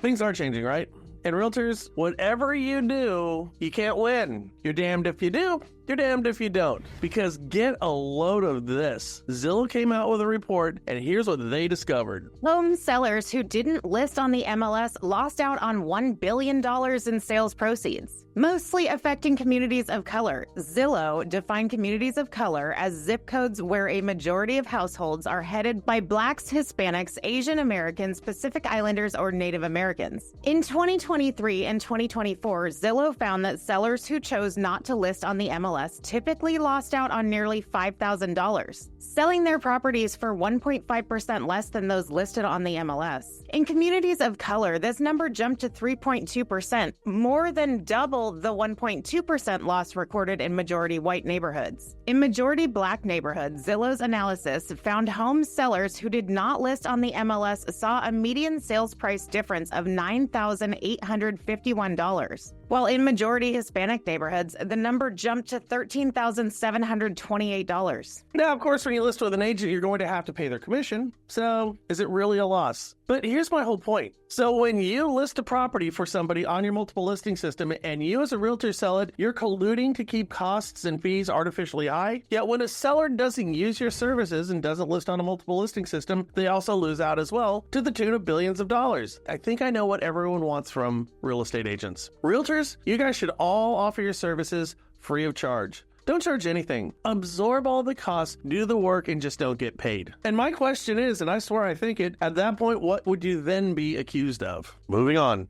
Things are changing, right? And realtors, whatever you do, you can't win. You're damned if you do, you're damned if you don't. Because get a load of this. Zillow came out with a report, and here's what they discovered. Home sellers who didn't list on the MLS lost out on $1 billion in sales proceeds, mostly affecting communities of color. Zillow defined communities of color as zip codes where a majority of households are headed by Blacks, Hispanics, Asian Americans, Pacific Islanders, or Native Americans. In 2023 and 2024, Zillow found that sellers who chose not to list on the MLS typically lost out on nearly $5,000, selling their properties for 1.5% less than those listed on the MLS. In communities of color, this number jumped to 3.2%, more than double the 1.2% loss recorded in majority white neighborhoods. In majority Black neighborhoods, Zillow's analysis found home sellers who did not list on the MLS saw a median sales price difference of $9,851, while in majority Hispanic neighborhoods, the number jumped to $13,728. Now, of course, when you list with an agent, you're going to have to pay their commission. So, is it really a loss? But here's my whole point. So when you list a property for somebody on your multiple listing system and you as a realtor sell it, you're colluding to keep costs and fees artificially high. Yet when a seller doesn't use your services and doesn't list on a multiple listing system, they also lose out as well to the tune of billions of dollars. I think I know what everyone wants from real estate agents. Realtors, you guys should all offer your services free of charge. Don't charge anything. Absorb all the costs, do the work, and just don't get paid. And my question is, and I swear I think it, at that point, what would you then be accused of? Moving on.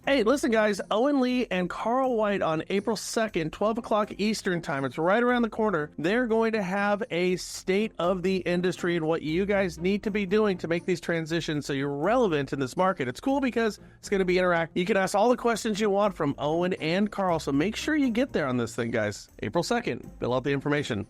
Hey, listen, guys, Owen Lee and Carl White on April 2nd, 12 o'clock Eastern time. It's right around the corner. They're going to have a state of the industry and what you guys need to be doing to make these transitions so you're relevant in this market. It's cool because it's going to be interactive. You can ask all the questions you want from Owen and Carl, so make sure you get there on this thing, guys. April 2nd. Fill out the information.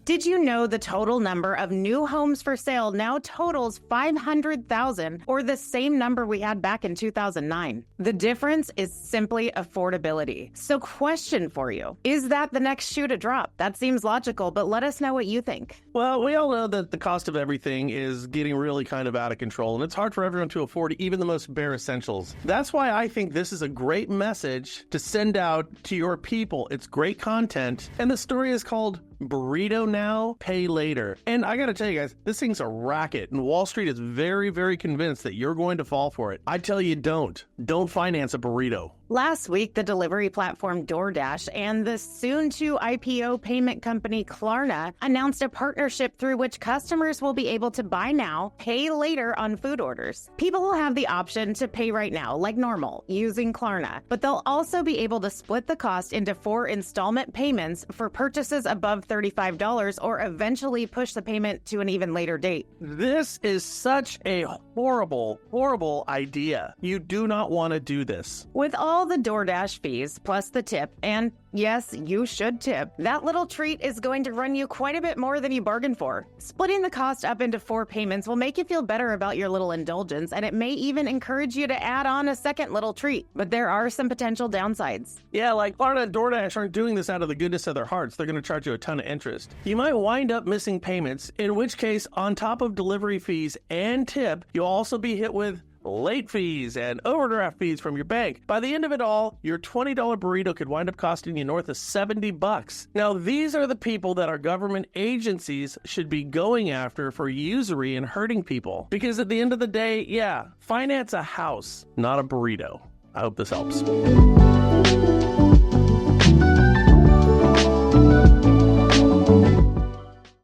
Did you know the total number of new homes for sale now totals 500,000, or the same number we had back in 2009? The difference is simply affordability. So question for you, is that the next shoe to drop? That seems logical, but let us know what you think. Well, we all know that the cost of everything is getting really kind of out of control, and it's hard for everyone to afford even the most bare essentials. That's why I think this is a great message to send out to your people. It's great content, and the story is called Burrito Now, Pay Later. And I gotta tell you guys, this thing's a racket, and Wall Street is very, very convinced that you're going to fall for it. I tell you, don't finance a burrito. Last week, the delivery platform DoorDash and the soon-to-IPO payment company Klarna announced a partnership through which customers will be able to buy now, pay later on food orders. People will have the option to pay right now, like normal, using Klarna, but they'll also be able to split the cost into 4 installment payments for purchases above $35 or eventually push the payment to an even later date. This is such a horrible, horrible idea. You do not want to do this. With all the DoorDash fees plus the tip, and yes, you should tip, that little treat is going to run you quite a bit more than you bargained for. Splitting the cost up into 4 payments will make you feel better about your little indulgence, and it may even encourage you to add on a second little treat. But there are some potential downsides. Yeah, like Klarna and DoorDash aren't doing this out of the goodness of their hearts. They're going to charge you a ton of interest. You might wind up missing payments, in which case, on top of delivery fees and tip, you'll also be hit with late fees and overdraft fees from your bank. By the end of it all, your $20 burrito could wind up costing you north of $70. Now, these are the people that our government agencies should be going after for usury and hurting people. Because at the end of the day, yeah, finance a house, not a burrito. I hope this helps.